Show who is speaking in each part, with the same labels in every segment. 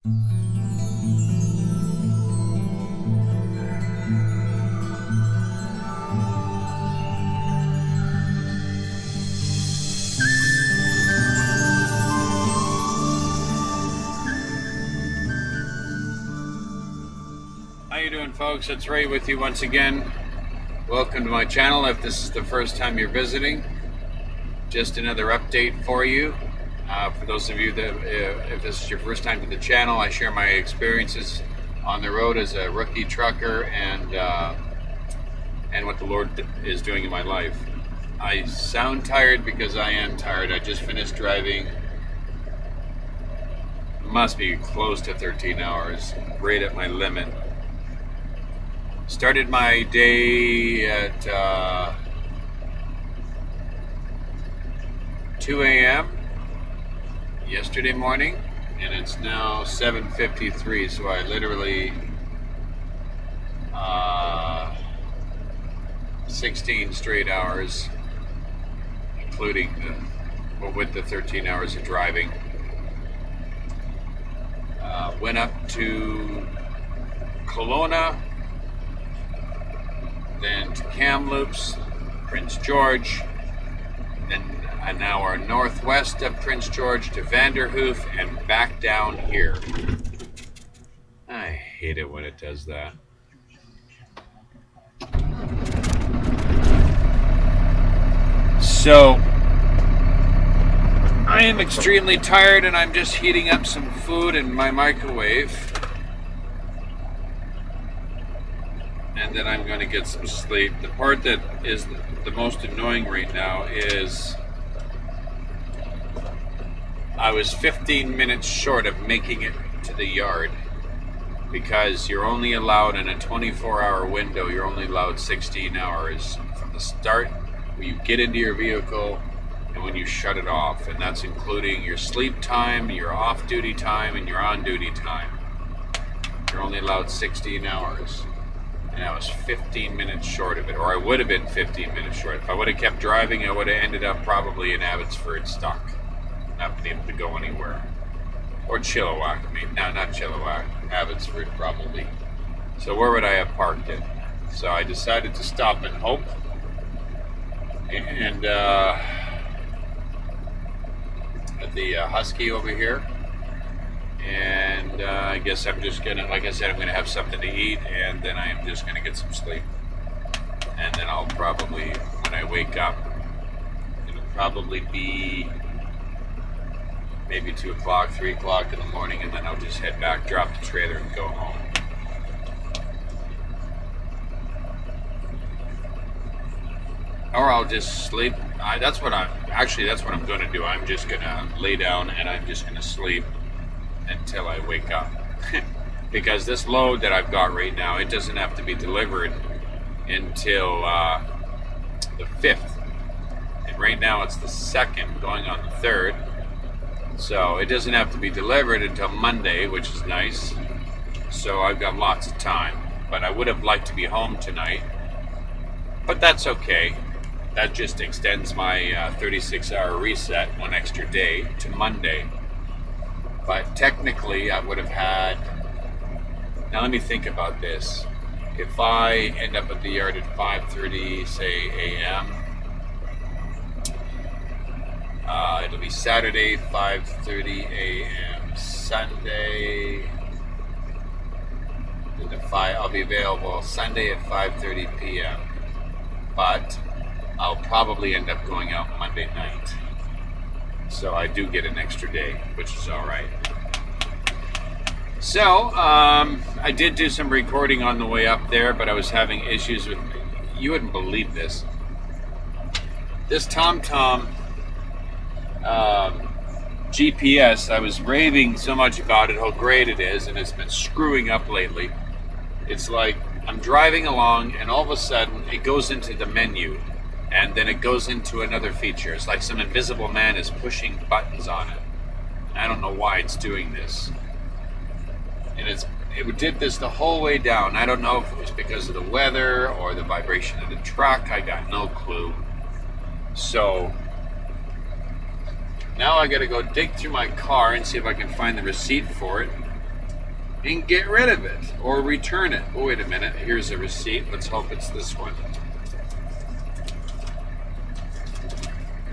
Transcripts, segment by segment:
Speaker 1: How you doing, folks? It's Ray with you once again. Welcome to my channel. If this is the first time you're visiting, just another update for you. For those of you that, if this is your first time to the channel, I share my experiences on the road as a rookie trucker and what the Lord is doing in my life. I sound tired because I am tired. I just finished driving. Must be close to 13 hours, right at my limit. Started my day at 2 a.m. yesterday morning, and it's now 7:53, so I literally 16 straight hours, including with the 13 hours of driving. Went up to Kelowna, then to Kamloops, Prince George, then an hour northwest of Prince George to Vanderhoof, and back down here. I hate it when it does that. So, I am extremely tired, and I'm just heating up some food in my microwave. And then I'm going to get some sleep. The part that is the most annoying right now is I was 15 minutes short of making it to the yard, because you're only allowed in a 24-hour window, you're only allowed 16 hours from the start when you get into your vehicle and when you shut it off. And that's including your sleep time, your off-duty time, and your on-duty time. You're only allowed 16 hours. And I was 15 minutes short of it, or I would have been 15 minutes short. If I would have kept driving, I would have ended up probably in Abbotsford stuck, not being able to go anywhere. Or Chilliwack, not Chilliwack, Abbotsford probably. So where would I have parked it? So I decided to stop in Hope, and at the Husky over here. And I guess I'm just gonna, like I said, I'm gonna have something to eat, and then I am just gonna get some sleep. And then I'll probably, when I wake up, it'll probably be maybe 2 o'clock, 3 o'clock in the morning, and then I'll just head back, drop the trailer, and go home. Or I'll just sleep. That's what I'm gonna do. I'm just gonna lay down and I'm just gonna sleep until I wake up. Because this load that I've got right now, it doesn't have to be delivered until the 5th. And right now it's the 2nd, going on the 3rd. So it doesn't have to be delivered until Monday, which is nice. So I've got lots of time. But I would have liked to be home tonight. But that's okay. That just extends my 36-hour reset one extra day to Monday. But technically, I would have had... Now let me think about this. If I end up at the yard at 5:30, say, a.m., it'll be Saturday, 5:30 a.m. Sunday, I'll be available Sunday at 5:30 p.m. But I'll probably end up going out Monday night. So I do get an extra day, which is all right. So, I did do some recording on the way up there, but I was having issues with, you wouldn't believe this. This TomTom GPS, I was raving so much about it, how great it is, and it's been screwing up lately. It's like I'm driving along, and all of a sudden, it goes into the menu. And then it goes into another feature. It's like some invisible man is pushing buttons on it. I don't know why it's doing this. And it did this the whole way down. I don't know if it was because of the weather or the vibration of the truck. I got no clue. So now I gotta go dig through my car and see if I can find the receipt for it. and get rid of it or return it. Oh, wait a minute. Here's a receipt. Let's hope it's this one.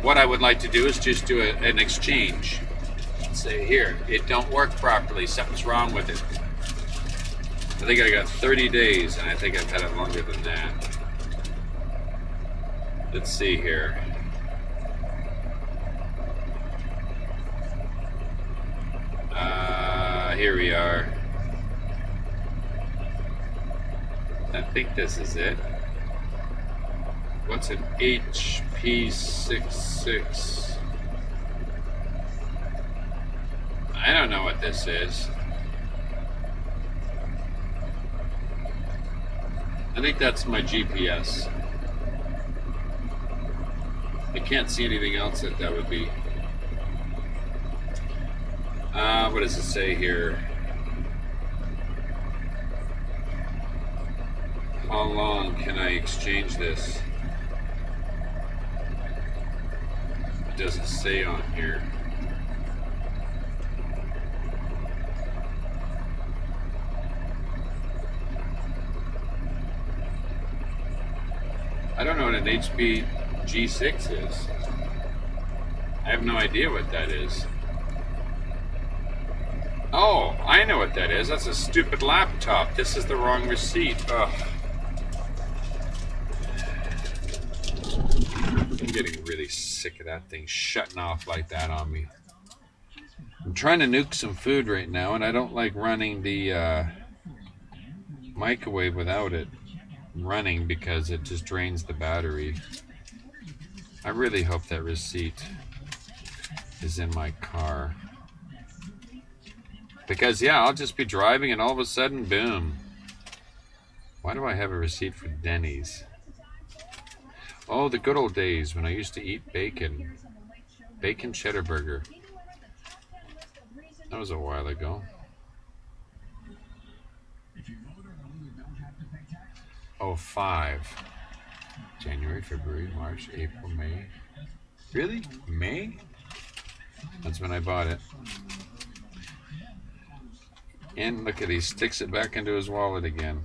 Speaker 1: What I would like to do is just do an exchange. Say here, it don't work properly. Something's wrong with it. I think I got 30 days, and I think I've had it longer than that. Let's see here. Here we are. I think this is it. What's an HP66? I don't know what this is. I think that's my GPS. I can't see anything else that would be. What does it say here? How long can I exchange this? It doesn't say on here. I don't know what an HP G6 is. I have no idea what that is. Oh, I know what that is. That's a stupid laptop. This is the wrong receipt. Ugh. I'm getting really sick of that thing shutting off like that on me. I'm trying to nuke some food right now, and I don't like running the microwave without it running because it just drains the battery. I really hope that receipt is in my car. Because, yeah, I'll just be driving and all of a sudden, boom. Why do I have a receipt for Denny's? Oh, the good old days when I used to eat bacon. Bacon cheddar burger. That was a while ago. Oh, 5. January, February, March, April, May. Really? May? That's when I bought it. And look at he sticks it back into his wallet again.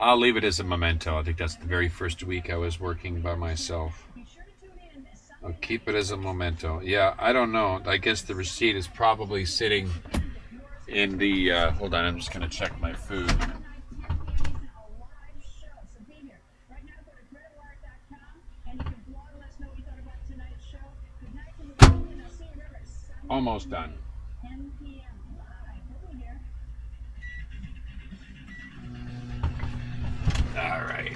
Speaker 1: I'll leave it as a memento. I think that's the very first week I was working by myself. I'll keep it as a memento. Yeah, I don't know. I guess the receipt is probably sitting in the... hold on, I'm just going to check my food. Almost done. All right.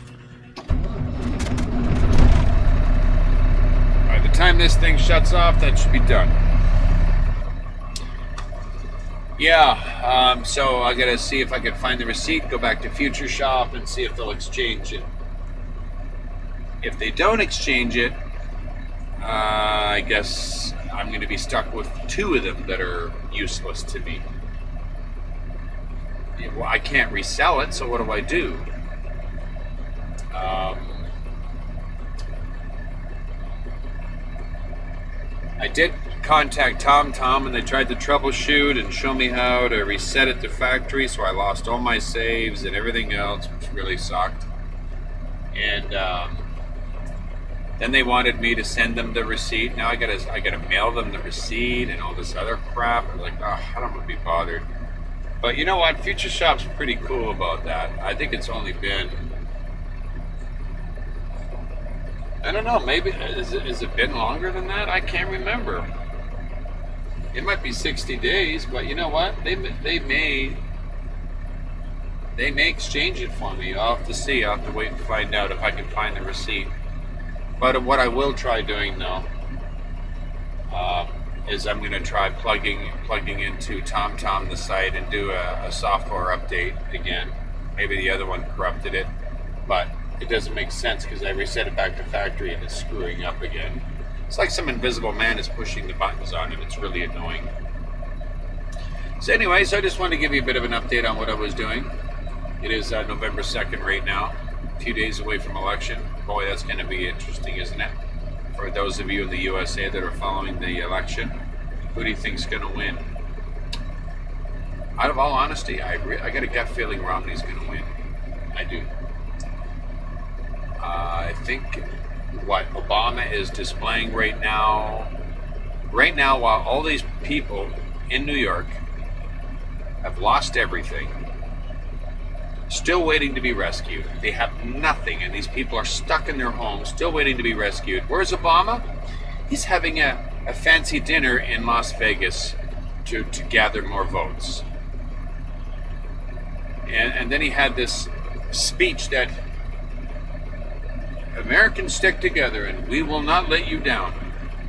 Speaker 1: By the time this thing shuts off, that should be done. Yeah, so I gotta see if I can find the receipt, go back to Future Shop and see if they'll exchange it. If they don't exchange it, I guess I'm gonna be stuck with 2 of them that are useless to me. Well, I can't resell it, so what do I do? I did contact TomTom and they tried to troubleshoot and show me how to reset it to factory, so I lost all my saves and everything else, which really sucked. And then they wanted me to send them the receipt. Now I gotta mail them the receipt and all this other crap. I'm like, oh, I don't want to be bothered. But you know what? Future Shop's pretty cool about that. I think it's only been, I don't know, maybe, has it been longer than that? I can't remember. It might be 60 days, but you know what? They may exchange it for me. I'll have to see. I'll have to wait and find out if I can find the receipt. But what I will try doing, though, is I'm going to try plugging into TomTom, the site, and do a software update again. Maybe the other one corrupted it, but it doesn't make sense because I reset it back to factory and it's screwing up again. It's like some invisible man is pushing the buttons on it. It's really annoying. So anyway, I just wanted to give you a bit of an update on what I was doing. It is November 2nd right now, a few days away from election. Boy, that's going to be interesting, isn't it? For those of you in the USA that are following the election, who do you think's going to win? out of all honesty, I got a gut feeling Romney's going to win. I do. I think what Obama is displaying right now, while all these people in New York have lost everything, still waiting to be rescued. They have nothing, and these people are stuck in their homes, still waiting to be rescued. Where's Obama? He's having a fancy dinner in Las Vegas to gather more votes. And then he had this speech that Americans stick together and we will not let you down.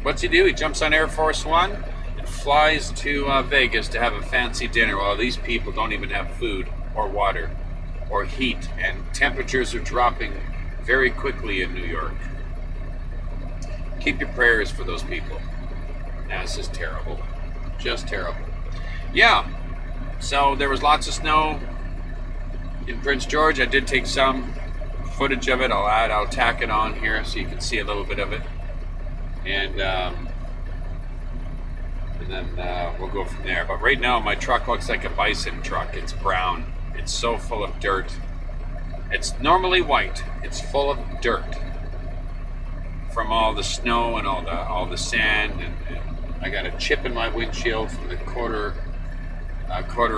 Speaker 1: What's he do? He jumps on Air Force One and flies to Vegas to have a fancy dinner while these people don't even have food or water or heat, and temperatures are dropping very quickly in New York. Keep your prayers for those people. Now, this is terrible. Just terrible. Yeah, so there was lots of snow in Prince George. I did take some footage of it. I'll tack it on here so you can see a little bit of it. And then we'll go from there. But right now my truck looks like a bison truck. It's brown. It's so full of dirt. It's normally white. It's full of dirt from all the snow and all the sand, and I got a chip in my windshield from the quarter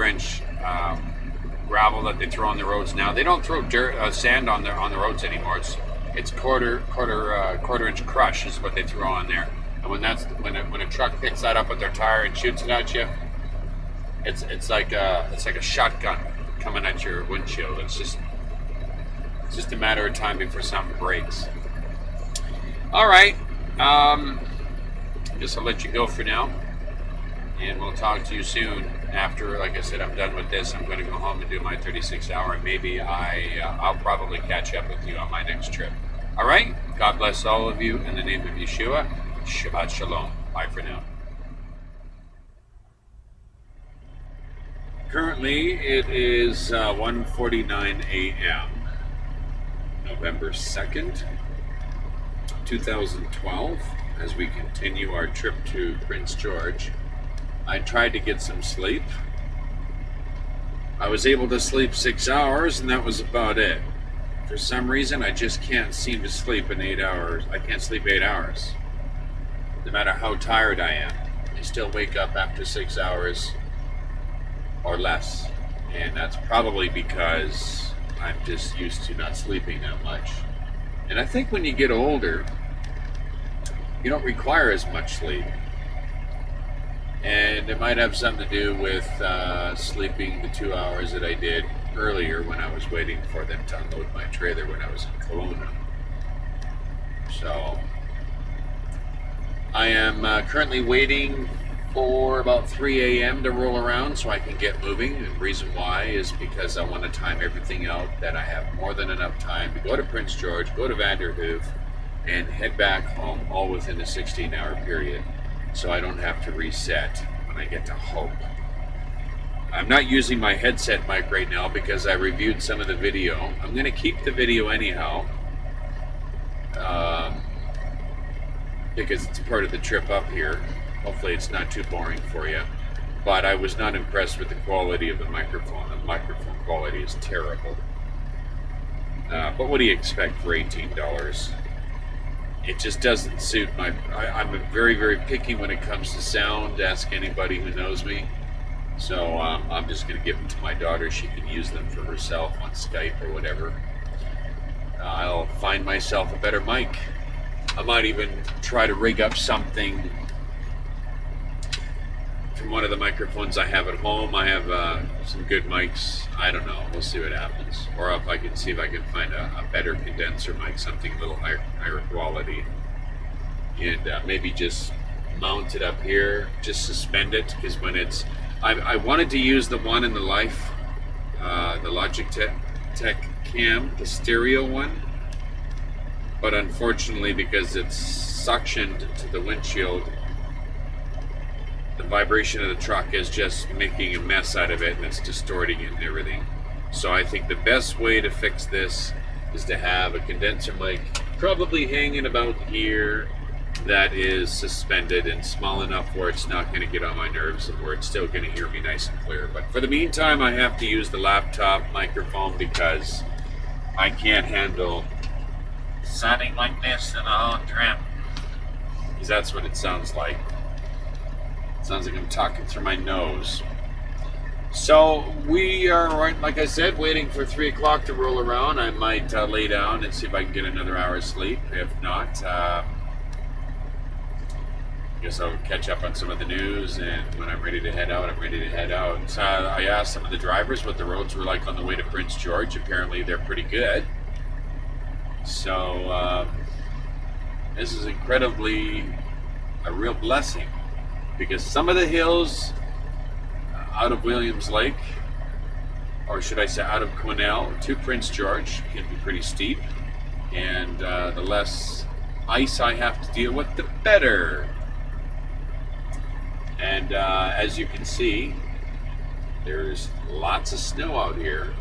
Speaker 1: inch gravel that they throw on the roads now. They don't throw sand on the roads anymore. It's quarter inch crush is what they throw on there. And when a truck picks that up with their tire and shoots it at you, it's like a shotgun coming at your windshield. It's just a matter of time before something breaks. All right, I guess I'll let you go for now, and we'll talk to you soon. After, like I said, I'm done with this, I'm going to go home and do my 36-hour, and maybe I'll probably catch up with you on my next trip. All right? God bless all of you in the name of Yeshua. Shabbat Shalom. Bye for now. Currently, it is 1:49 a.m. November 2nd, 2012, as we continue our trip to Prince George. I tried to get some sleep. I was able to sleep 6 hours, and that was about it. For some reason, I just can't seem to sleep in 8 hours. I can't sleep 8 hours. No matter how tired I am, I still wake up after 6 hours or less. And that's probably because I'm just used to not sleeping that much. And I think when you get older, you don't require as much sleep. And it might have something to do with sleeping the 2 hours that I did earlier when I was waiting for them to unload my trailer when I was in Kelowna. So I am currently waiting for about 3 a.m. to roll around so I can get moving. And the reason why is because I want to time everything out, that I have more than enough time to go to Prince George, go to Vanderhoof, and head back home, all within a 16-hour period, so I don't have to reset when I get to Hope. I'm not using my headset mic right now because I reviewed some of the video. I'm going to keep the video anyhow, because it's part of the trip up here. Hopefully it's not too boring for you. But I was not impressed with the quality of the microphone. The microphone quality is terrible. But what do you expect for $18? It just doesn't suit my... I'm very, very picky when it comes to sound. Ask anybody who knows me. So I'm just going to give them to my daughter. She can use them for herself on Skype or whatever. I'll find myself a better mic. I might even try to rig up something from one of the microphones I have at home. I have some good mics. I don't know. We'll see what happens. Or if I can see if I can find a better condenser mic, something a little higher quality. And maybe just mount it up here, just suspend it, because when it's... I wanted to use the one in the Life, the Logitech Cam, the stereo one. But unfortunately, because it's suctioned to the windshield, the vibration of the truck is just making a mess out of it, and it's distorting it and everything. So I think the best way to fix this is to have a condenser mic probably hanging about here, that is suspended and small enough where it's not going to get on my nerves and where it's still going to hear me nice and clear. But for the meantime, I have to use the laptop microphone because I can't handle sounding like this in a whole trip. Because that's what it sounds like. It sounds like I'm talking through my nose. So we are, right, like I said, waiting for 3 o'clock to roll around. I might lay down and see if I can get another hour's sleep. If not, I guess I'll catch up on some of the news, and when I'm ready to head out, I'm ready to head out. I asked some of the drivers what the roads were like on the way to Prince George. Apparently they're pretty good. So this is incredibly a real blessing, because some of the hills out of Williams Lake, or should I say out of Quesnel to Prince George, can be pretty steep, and the less ice I have to deal with, the better. And as you can see, there's lots of snow out here.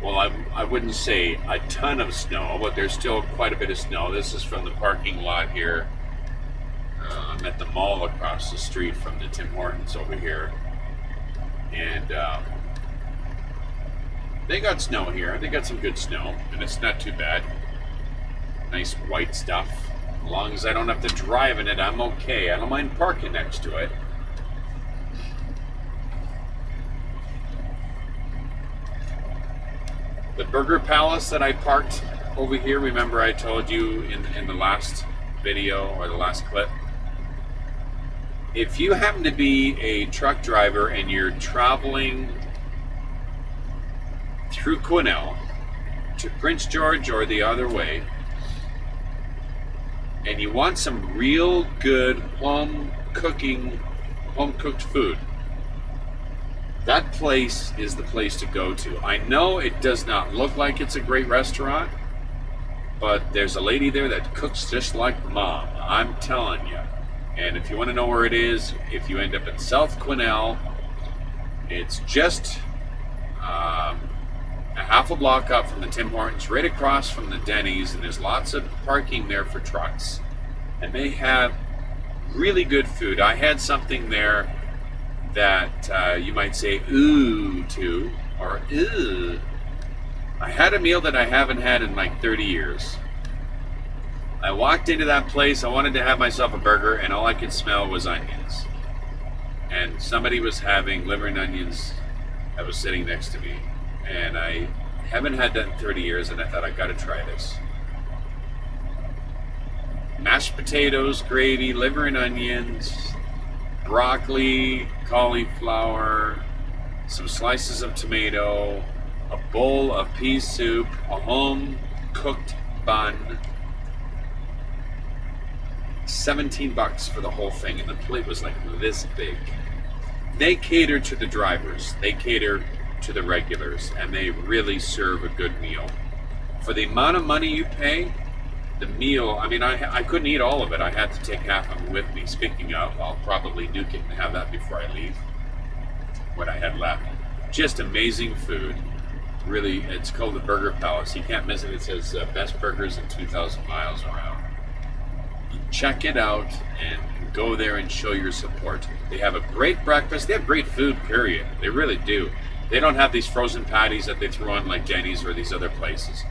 Speaker 1: Well, I wouldn't say a ton of snow, but there's still quite a bit of snow. This is from the parking lot here. I'm at the mall across the street from the Tim Hortons over here. And they got snow here. They got some good snow, and it's not too bad. Nice white stuff. As long as I don't have to drive in it, I'm okay. I don't mind parking next to it. The Burger Palace that I parked over here, remember I told you in the last video or the last clip? If you happen to be a truck driver and you're traveling through Quesnel to Prince George or the other way, and you want some real good home-cooked food, that place is the place to go to. I know it does not look like it's a great restaurant, but there's a lady there that cooks just like Mom. I'm telling you. And if you want to know where it is, if you end up in South Quesnel, it's just a half a block up from the Tim Hortons, right across from the Denny's, and there's lots of parking there for trucks. And they have really good food. I had something there that you might say ooh to, or ew. I had a meal that I haven't had in like 30 years. I walked into that place, I wanted to have myself a burger, and all I could smell was onions. And somebody was having liver and onions that was sitting next to me. And I haven't had that in 30 years, and I thought, I gotta try this. Mashed potatoes, gravy, liver and onions, broccoli, cauliflower, some slices of tomato, a bowl of pea soup, a home-cooked bun. $17 for the whole thing, and the plate was like this big. They cater to the drivers, they cater to the regulars, and they really serve a good meal. For the amount of money you pay, the meal, I mean, I couldn't eat all of it. I had to take half of it with me. Speaking of, I'll probably nuke it and have that before I leave, what I had left. Just amazing food. Really, it's called the Burger Palace. You can't miss it. It says best burgers in 2,000 miles around. Check it out and go there and show your support. They have a great breakfast. They have great food, period. They really do. They don't have these frozen patties that they throw on like Denny's or these other places.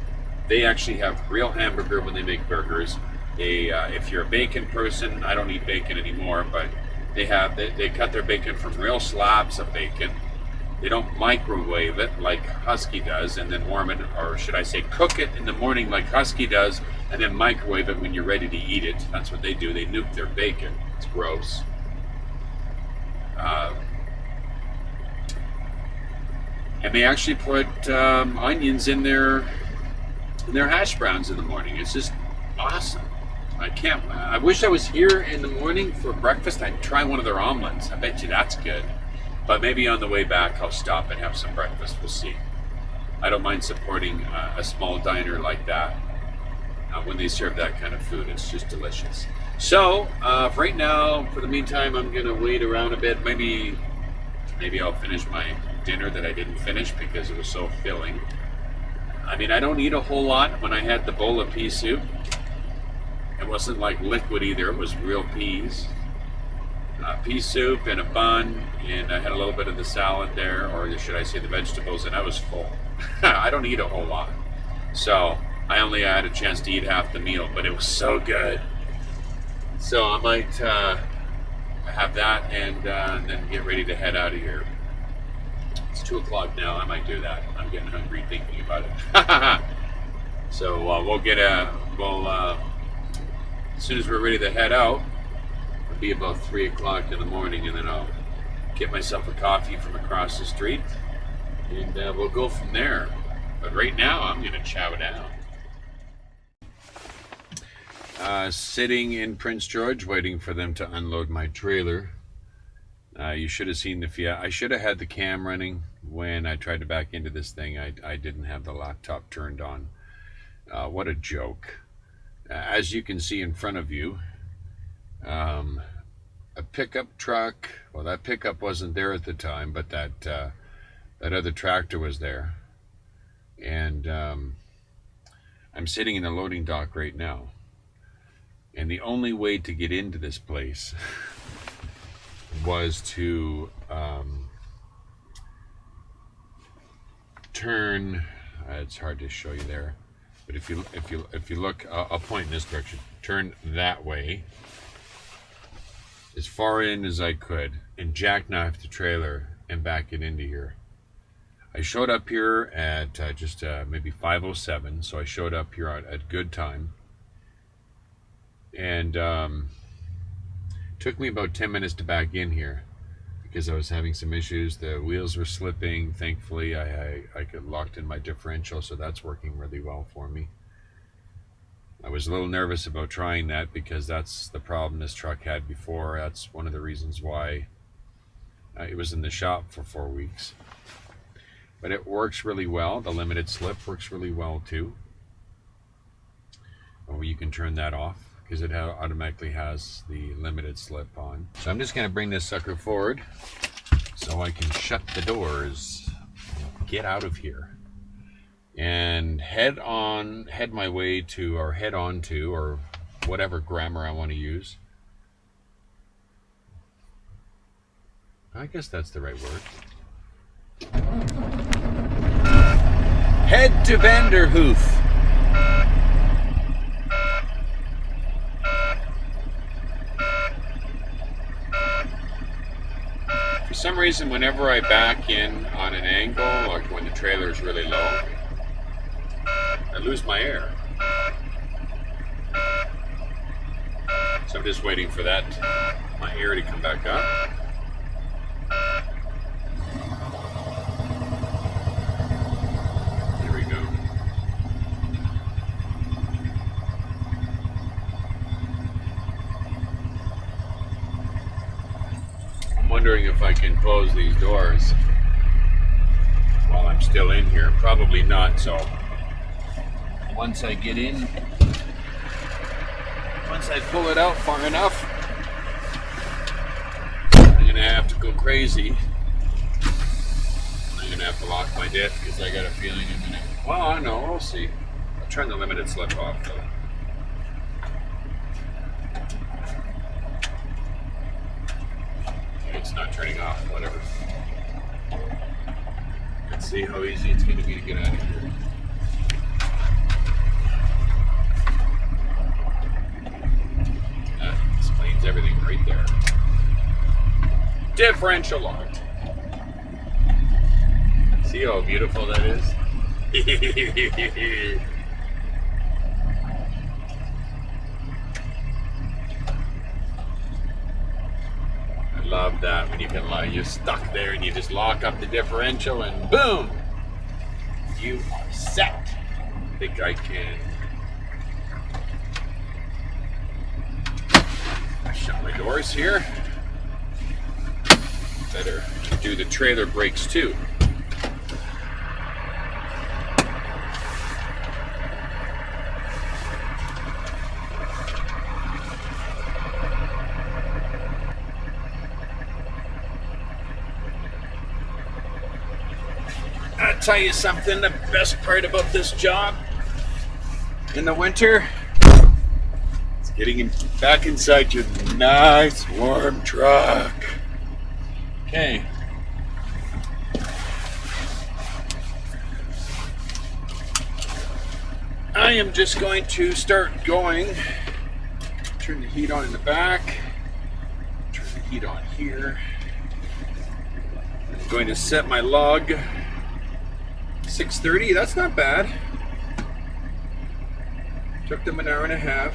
Speaker 1: They actually have real hamburger when they make burgers. They, if you're a bacon person, I don't eat bacon anymore, but they cut their bacon from real slabs of bacon. They don't microwave it like Husky does and then warm it, or should I say cook it in the morning like Husky does and then microwave it when you're ready to eat it. That's what they do. They nuke their bacon. It's gross. And they actually put onions in their hash browns in the morning. It's just awesome. I wish I was here in the morning for breakfast. I'd try one of their omelets. I bet you that's good. But maybe on the way back, I'll stop and have some breakfast. We'll see. I don't mind supporting a small diner like that when they serve that kind of food. It's just delicious. So, right now, for the meantime, I'm going to wait around a bit. Maybe I'll finish my dinner that I didn't finish because it was so filling. I mean, I don't eat a whole lot. When I had the bowl of pea soup, it wasn't like liquid either. It was real peas. Pea soup and a bun, and I had a little bit of the salad there, or should I say the vegetables, and I was full. I don't eat a whole lot. So I only had a chance to eat half the meal, but it was so good. So I might have that and then get ready to head out of here. It's 2 o'clock now. I might do that. I'm getting hungry thinking about it. So as soon as we're ready to head out, it'll be about 3 o'clock in the morning, and then I'll get myself a coffee from across the street, and we'll go from there. But right now, I'm going to chow down. Sitting in Prince George, waiting for them to unload my trailer. You should have seen the Fiat. I should have had the cam running when I tried to back into this thing. I didn't have the laptop turned on. What a joke. As you can see in front of you, a pickup truck. Well, that pickup wasn't there at the time, but that other tractor was there. And I'm sitting in the loading dock right now. And the only way to get into this place was to turn. It's hard to show you there, but if you look, I'll point in this direction. Turn that way, as far in as I could, and jackknife the trailer and back it into here. I showed up here at just maybe 5:07, so I showed up here at good time. And took me about 10 minutes to back in here because I was having some issues. The wheels were slipping. Thankfully, I got locked in my differential, so that's working really well for me. I was a little nervous about trying that because that's the problem this truck had before. That's one of the reasons why it was in the shop for 4 weeks. But it works really well. The limited slip works really well too. Or you can turn that off, because it automatically has the limited slip on. So I'm just going to bring this sucker forward so I can shut the doors, get out of here, and head on to, or whatever grammar I want to use. I guess that's the right word. Head to Vanderhoof. For some reason, whenever I back in on an angle, like when the trailer is really low, I lose my air. So I'm just waiting for my air to come back up. Here we go. I'm wondering if I can close these doors while I'm still in here. Probably not, so once I get in, once I pull it out far enough, I'm gonna have to go crazy. I'm gonna have to lock my disc because I got a feeling I'm gonna, well, I don't know, we'll see. I'll turn the limited slip off though. It's not turning off, whatever. Let's see how easy it's going to be to get out of here. That explains everything right there. Differential locked. See how beautiful that is? Love that when you can you're stuck there and you just lock up the differential and boom, you are set. I think I can shut my doors here. Better do the trailer brakes too. tell you something, the best part about this job in the winter, it's getting back inside your nice warm truck. Okay. I am just going to start going. Turn the heat on in the back. Turn the heat on here. I'm going to set my log 6:30. That's not bad. Took them an hour and a half.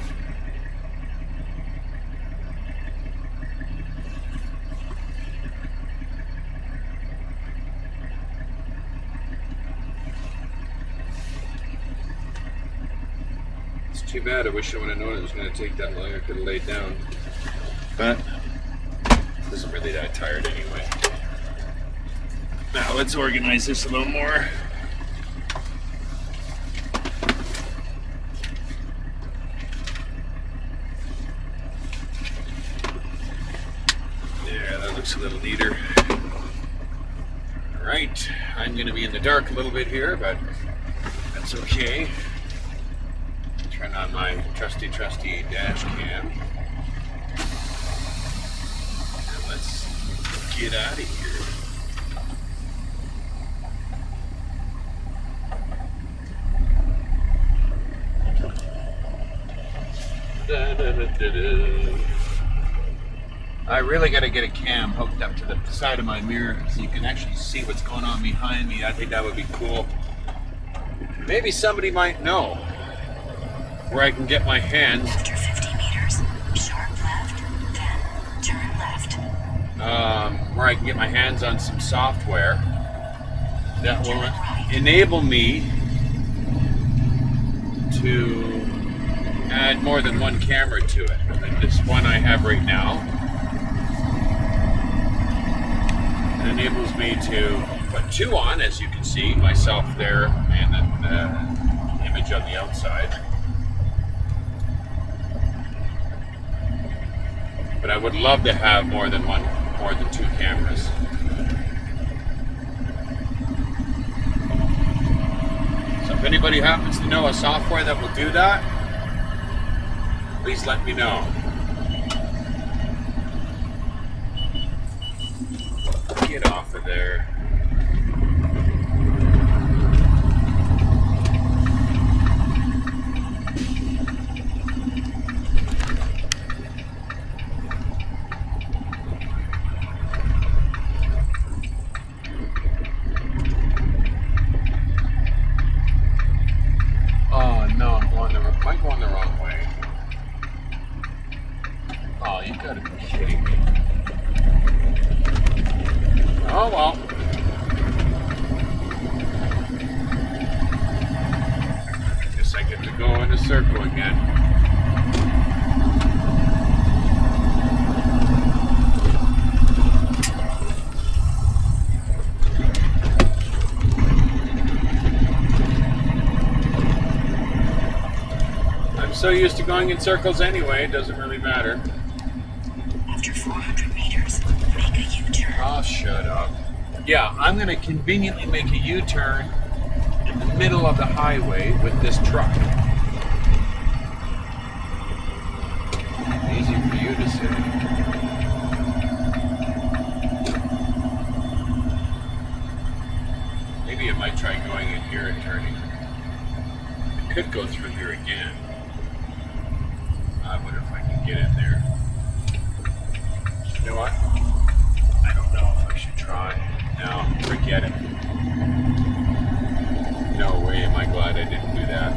Speaker 1: Too bad. I wish I would have known it was going to take that long. I could have laid down. But it isn't really that tired anyway. Now let's organize this a little more. There, that looks a little neater. Alright, I'm going to be in the dark a little bit here, but that's okay. Turn on my trusty dash cam. And let's get out of here. Da, da, da, da, da. I really got to get a cam hooked up to the side of my mirror so you can actually see what's going on behind me. I think that would be cool. Maybe somebody might know where I can get my hands.
Speaker 2: After 50 meters, sharp left, then turn left.
Speaker 1: Where I can get my hands on some software that will enable me to add more than one camera to it. Like this one I have right now. It enables me to put two on, as you can see, myself there and the image on the outside. But I would love to have more than two cameras. So if anybody happens to know a software that will do that, please let me know. Get off of there. Oh well. Guess I get to go in a circle again. I'm so used to going in circles anyway, it doesn't really matter.
Speaker 2: After 400 meters, make a U-turn.
Speaker 1: Oh, shut up. Yeah, I'm going to conveniently make a U-turn in the middle of the highway with this truck. Easy for you to say. Maybe I might try going in here and turning. I could go through here again. I wonder if I can get in there. You know what? I don't know if I should try. No, forget it. No way am I glad I didn't do that.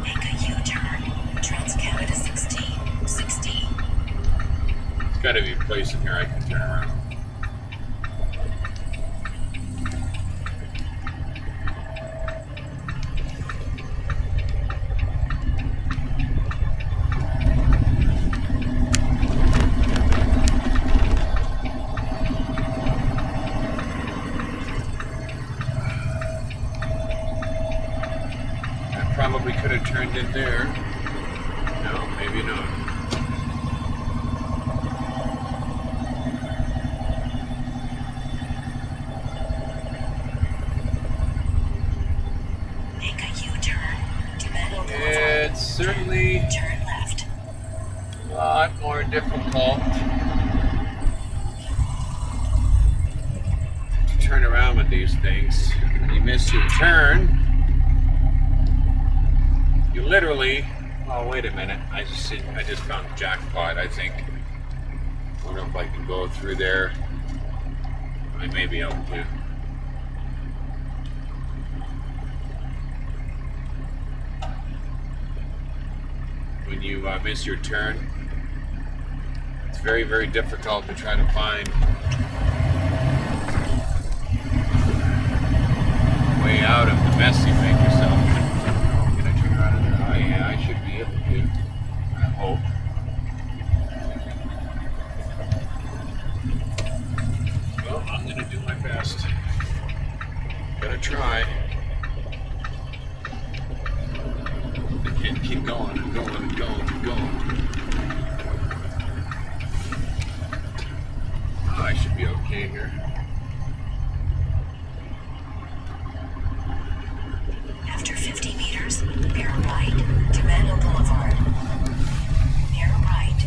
Speaker 2: Make a U-turn. Trans-Canada 16.
Speaker 1: There's got to be a place in here I can turn around. Probably could have turned in there. No, maybe maybe not.
Speaker 2: Make a U-turn to Meadow Boulevard.
Speaker 1: It's certainly
Speaker 2: Turn left.
Speaker 1: a lot more difficult to turn around with these things. When you miss your turn, you literally, oh wait a minute, I just found a jackpot, I think. Wonder if I can go through there. I may be able to. When you miss your turn, it's very, very difficult to try to find a way out of the mess you make yourself. Can I turn around in there? Oh yeah, I should be able to. I hope. Well, I'm gonna do my best. Gotta try. I can't keep going and going and going and going. Oh, I should be okay here.
Speaker 2: After 50 meters, bear right to Meadow Boulevard. Bear right.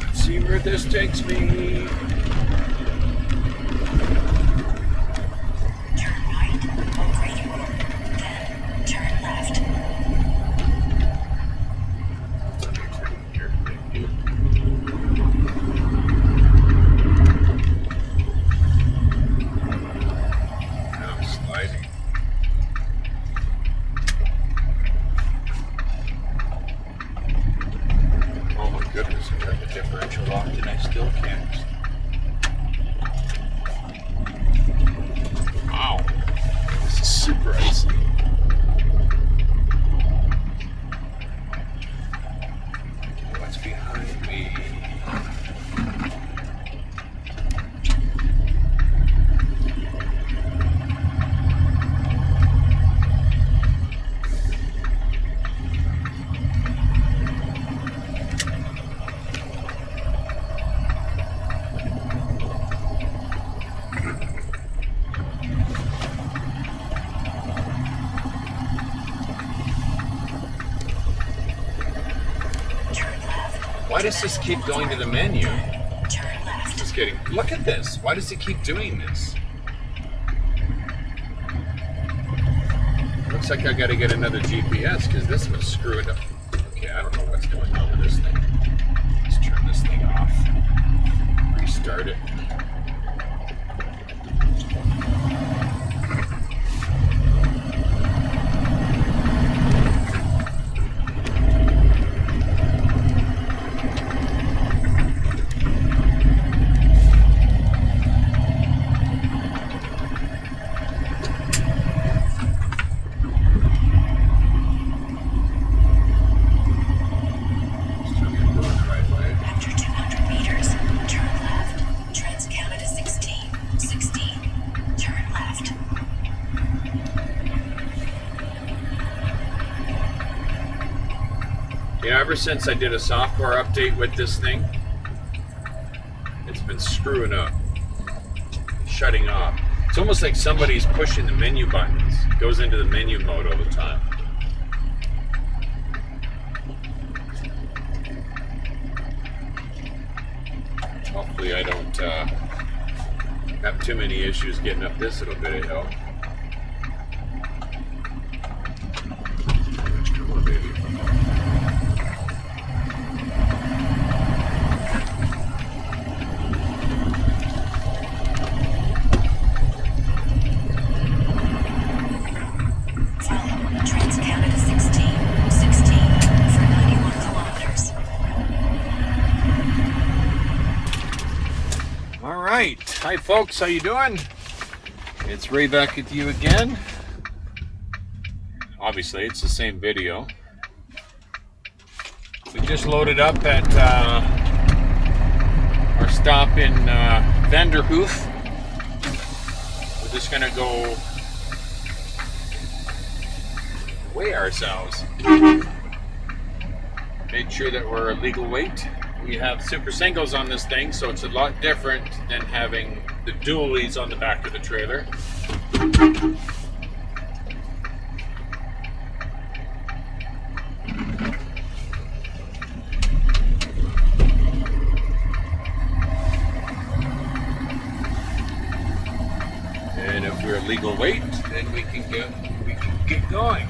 Speaker 1: Let's see where this takes me.
Speaker 2: Turn right on Grady Road. Then turn left.
Speaker 1: Here, thank you. Now I'm sliding. Oh my goodness, I got the differential locked and I still can't. Wow, this is super icy. What's behind me?
Speaker 2: Turn left.
Speaker 1: Why does this keep going to the menu?
Speaker 2: Turn left.
Speaker 1: Just kidding. Look at this. Why does it keep doing this? Looks like I gotta get another GPS because this was screwed up. Okay, I don't know what's going on with this thing. Let's turn this thing off. Restart it. Still gonna go the right way.
Speaker 2: After 200 meters, turn left. Trans-Canada 16. 16. Turn left.
Speaker 1: You know, ever since I did a software update with this thing, it's been screwing up, shutting off. It's almost like somebody's pushing the menu buttons. It goes into the menu mode all the time. Hopefully I don't have too many issues getting up this little bit of hill. Come on, baby.
Speaker 2: Follow Trans-Canada 16. 16 for 91 kilometers.
Speaker 1: All right. Hi, folks. How you doing? It's Ray back with you again. Obviously, it's the same video. We just loaded up at our stop in Vanderhoof. We're just going to go weigh ourselves. Made sure that we're a legal weight. We have super singles on this thing, so it's a lot different than having the dualies on the back of the trailer. And if we're a legal weight, then we can get going.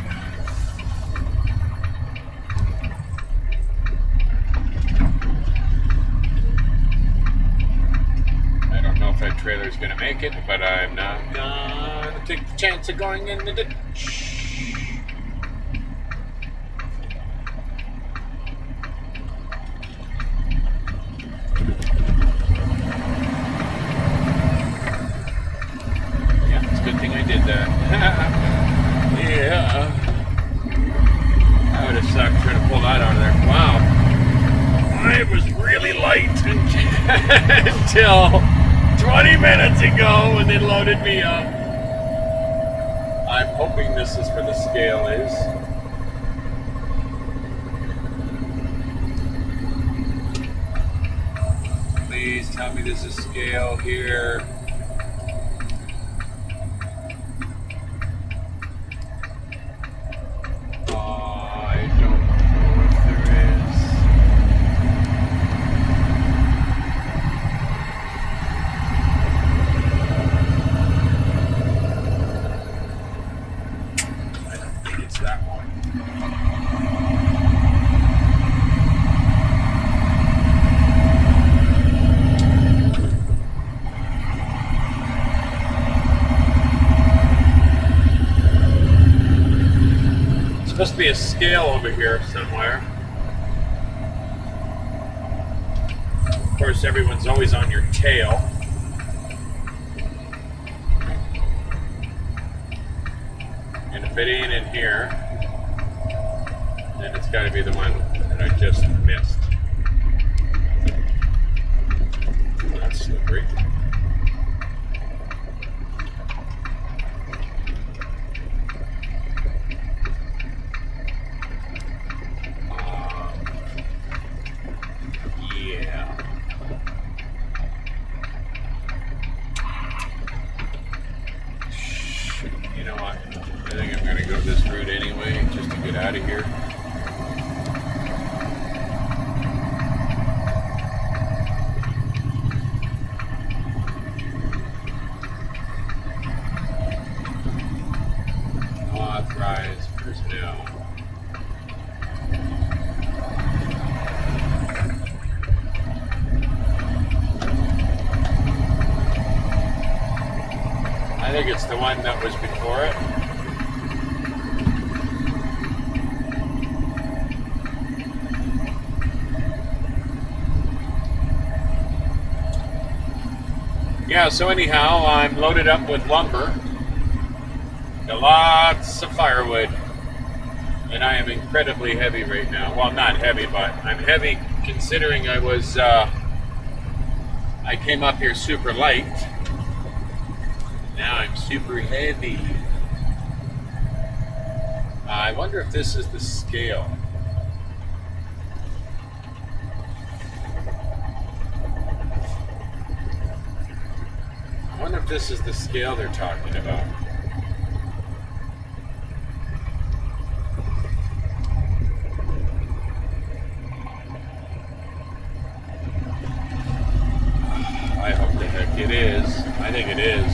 Speaker 1: I don't know if that trailer's gonna make it, but I'm not gonna take the chance of going in the ditch. Good thing I did that. Yeah. That would have sucked trying to pull that out of there. Wow. I was really light until 20 minutes ago when they loaded me up. I'm hoping this is where the scale is. Please tell me there's a scale here. Supposed to be a scale over here somewhere. Of course, everyone's always on your tail. And if it ain't in here, then it's got to be the one that I just missed. That's slippery. Out of here. Authorized personnel. I think it's the one that was before it. Yeah, so anyhow, I'm loaded up with lumber. Got lots of firewood. And I am incredibly heavy right now. Well, not heavy, but I'm heavy considering I came up here super light. Now I'm super heavy. I wonder if this is the scale. I wonder if this is the scale they're talking about. I hope the heck it is. I think it is.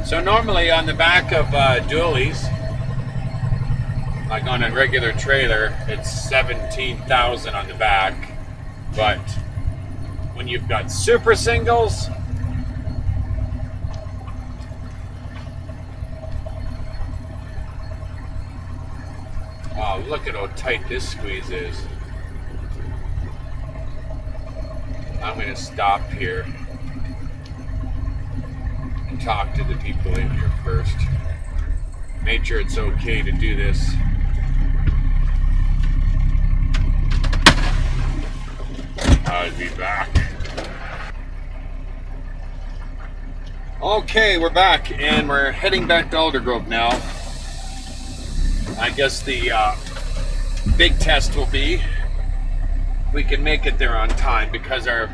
Speaker 1: So normally on the back of dualies, like on a regular trailer, it's 17,000 on the back. But when you've got super singles, oh, look at how tight this squeeze is. I'm going to stop here and talk to the people in here first. Make sure it's okay to do this. I'll be back. Okay, we're back, and we're heading back to Aldergrove now. I guess the big test will be if we can make it there on time, because our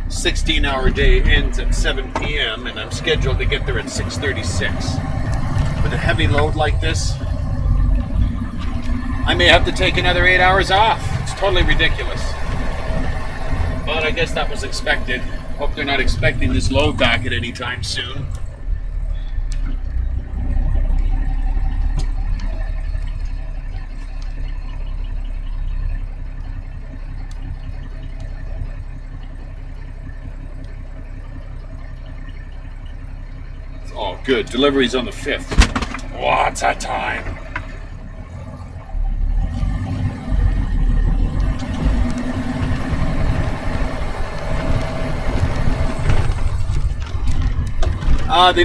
Speaker 1: 16-hour day ends at 7 p.m. and I'm scheduled to get there at 6:36. With a heavy load like this, I may have to take another 8 hours off. It's totally ridiculous. But I guess that was expected. Hope they're not expecting this load back at any time soon. Oh, good. Delivery's on the 5th. What's that time?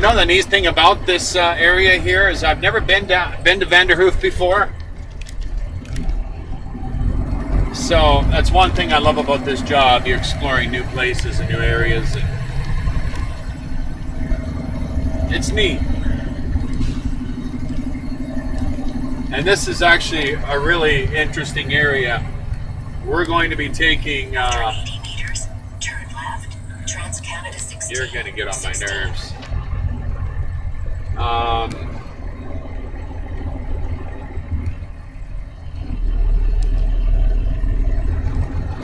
Speaker 1: The neat thing about this area here is I've never been to Vanderhoof before. So that's one thing I love about this job. You're exploring new places and new areas. It's neat. And this is actually a really interesting area. We're going to be taking...
Speaker 2: 80 meters, turn left. Trans-Canada 16.
Speaker 1: You're going to get on my nerves.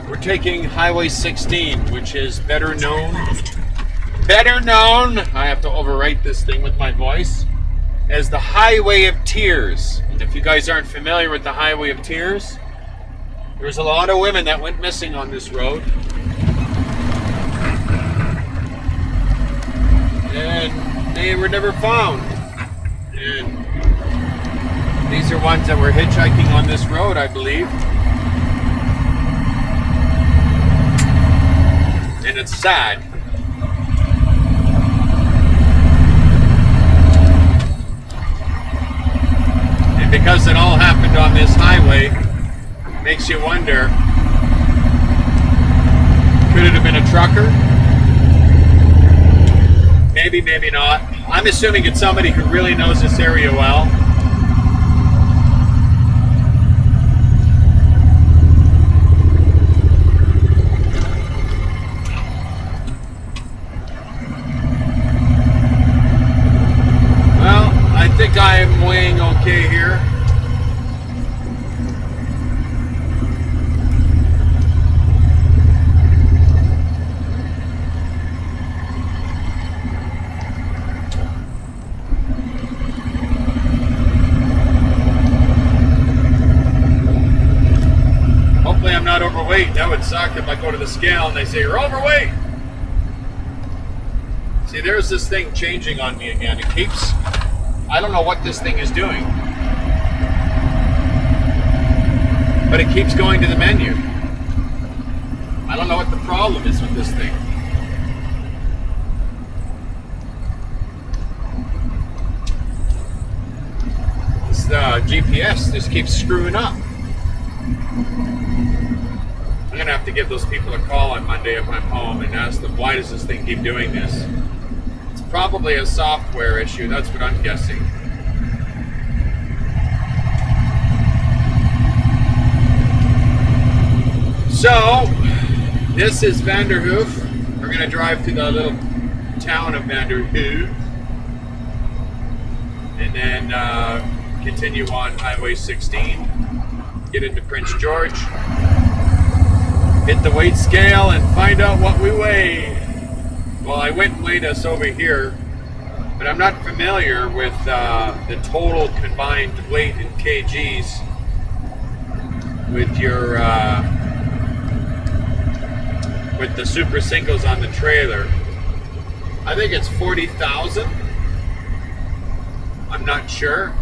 Speaker 1: We're taking Highway 16, which is better known, I have to overwrite this thing with my voice, as the Highway of Tears. And if you guys aren't familiar with the Highway of Tears, there's a lot of women that went missing on this road. And they were never found. And these are ones that were hitchhiking on this road, I believe. And it's sad. And because it all happened on this highway, makes you wonder, could it have been a trucker? Maybe, maybe not. I'm assuming it's somebody who really knows this area well. Well, I think I'm weighing okay here. I'm not overweight. That would suck if I go to the scale and they say you're overweight. See, there's this thing changing on me again. It keeps, I don't know what this thing is doing, but it keeps going to the menu. I don't know what the problem is with this thing. This GPS just keeps screwing up. I'm going to have to give those people a call on Monday if I'm home and ask them, why does this thing keep doing this? It's probably a software issue, that's what I'm guessing. So, this is Vanderhoof. We're going to drive to the little town of Vanderhoof. And then continue on Highway 16. Get into Prince George. Hit the weight scale and find out what we weigh. Well, I went and weighed us over here, but I'm not familiar with the total combined weight in kgs with your with the super singles on the trailer. I think it's 40,000. I'm not sure.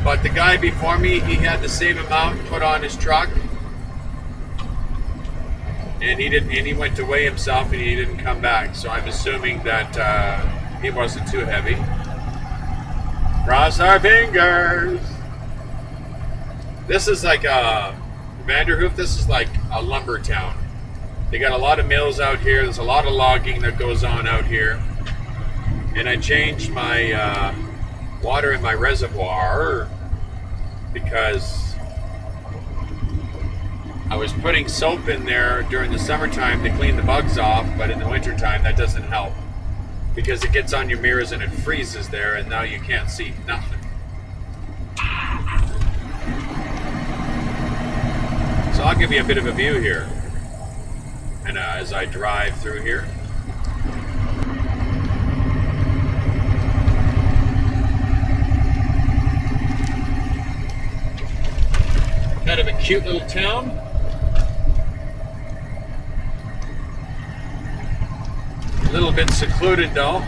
Speaker 1: But the guy before me, he had the same amount put on his truck, and he went to weigh himself and he didn't come back. So I'm assuming that he wasn't too heavy. Cross our fingers. This is like a Vanderhoof, this is like a lumber town. They got a lot of mills out here. There's a lot of logging that goes on out here. And I changed my water in my reservoir because I was putting soap in there during the summertime to clean the bugs off, but in the wintertime that doesn't help because it gets on your mirrors and it freezes there, and now you can't see nothing. So I'll give you a bit of a view here, and as I drive through here. Kind of a cute little town. A little bit secluded though.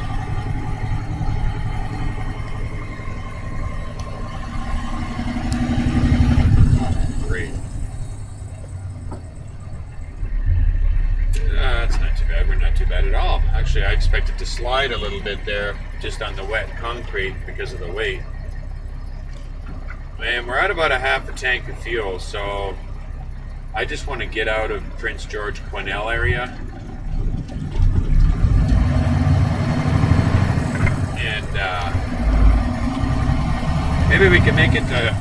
Speaker 1: Great. That's not too bad. We're not too bad at all. Actually, I expected to slide a little bit there just on the wet concrete because of the weight. And we're at about a half a tank of fuel, so I just want to get out of Prince George Quesnel area. And maybe we can make it to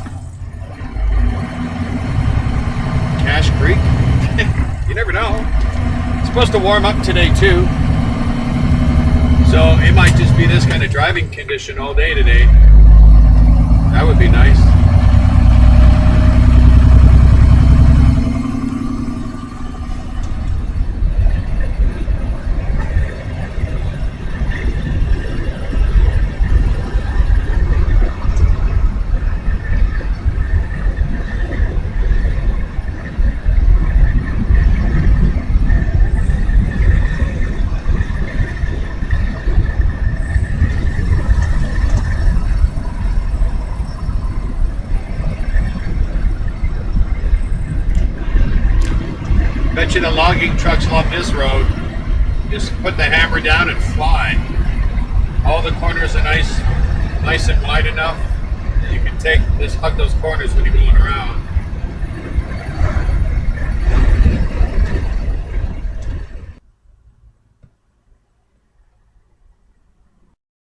Speaker 1: Cache Creek. You never know. It's supposed to warm up today too. So it might just be this kind of driving condition all day today. That would be nice. Bet you the logging trucks love this road. Just put the hammer down and fly. All the corners are nice and wide enough. You can hug those corners when you're going around.